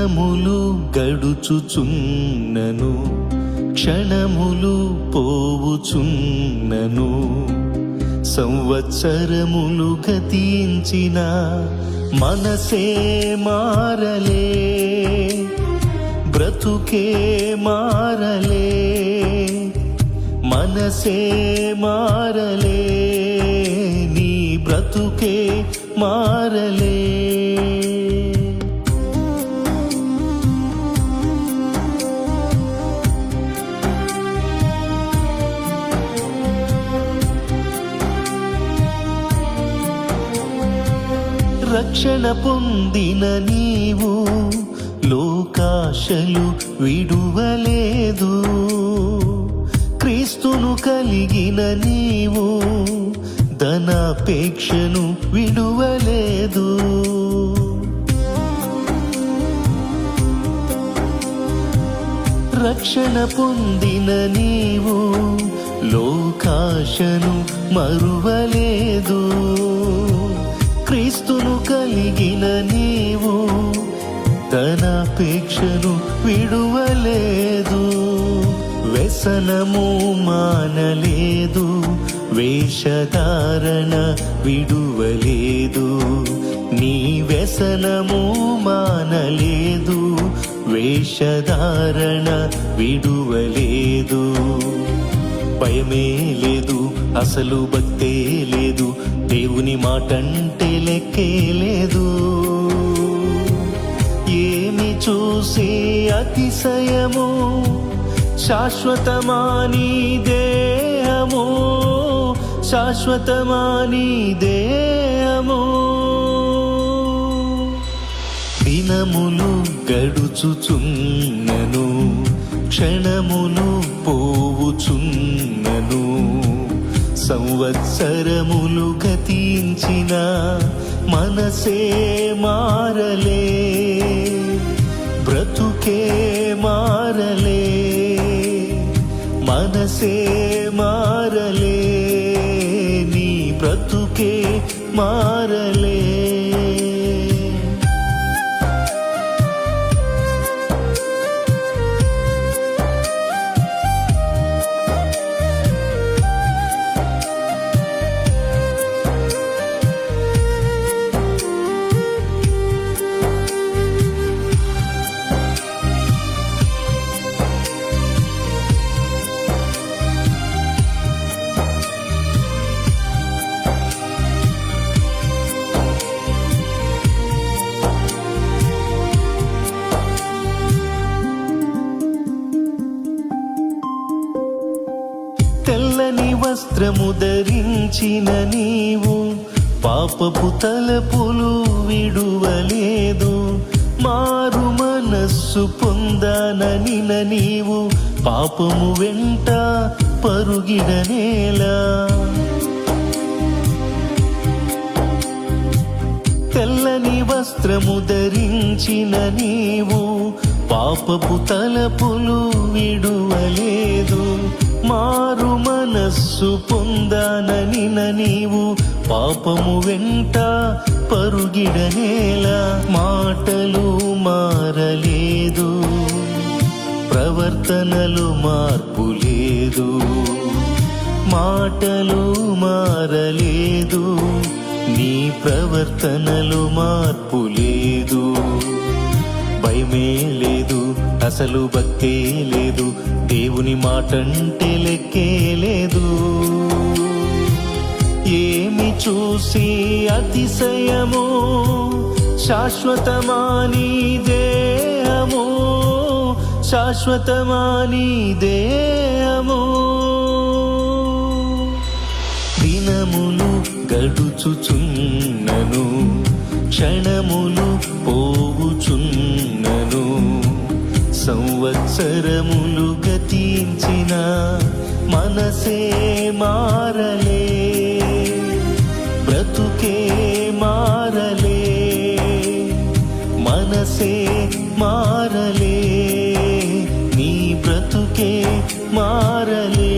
దినములు గడుచుచున్నను, క్షణములు పోవుచున్నను, సంవత్సరములు గతించిన మనసే మారలే, బ్రతుకే మారలే, మనసే మారలే, నీ బ్రతుకే మారలే. రక్షణ పొందిన నీవు లోకాశలు విడువలేదు, క్రీస్తును కలిగిన నీవు ధనాపేక్షను విడువలేదు. రక్షణ పొందిన నీవు లోకాశను మరువలేదు, క్రీస్తును కలిగిన నీవు ధనాపేక్షను విడువలేదు. వ్యసనము మానలేదు, వేషధారణ విడువలేదు, నీ వ్యసనము మానలేదు, వేషధారణ విడువలేదు. భయమే లేదు, అసలు భక్తే లేదు, దేవుని మాటంటే లెక్కే లేదు. ఏమి చూసి అతిశయము, శాశ్వతమాని దేహము, శాశ్వతమాని దేహము. దినములు గడుచుచున్నను, క్షణములు పోవుచున్నను, సంవత్సరములు గతించిన మనసే మారలే, బ్రతుకే మారలే, మనసే మారలే, నీ బ్రతుకే మారలే. తెల్లని వస్త్రము ధరించిన నీవు పాపపు తలపులు విడువలేదు, మారు మనస్సు పొందాననిన నీవు పాపము వెంట పరుగిడనేలా. తెల్లని వస్త్రము ధరించిన నీవు పాపపు తలపులు విడువలేదు, మారు మనస్సు పొందాననిన నీవు పాపము వెంట పరుగిడనేలా. మాటలు మారలేదు, ప్రవర్తనలు మార్పు లేదు, మాటలు మారలేదు, నీ ప్రవర్తనలు మార్పు లేదు. భయమే లేదు, అసలు భక్తే లేదు, దేవుని మాటంటే లెక్కే లేదు. ఏమి చూసి అతిశయము, శాశ్వతమాని దేహము, శాశ్వతమాని దేహము. దినములు గడుచుచున్నను, క్షణములు పోవుచున్నను, సంవత్సరములు గతించిన మనసే మారలే, బ్రతుకే మారలే, మనసే మారలే, నీ బ్రతుకే మారలే.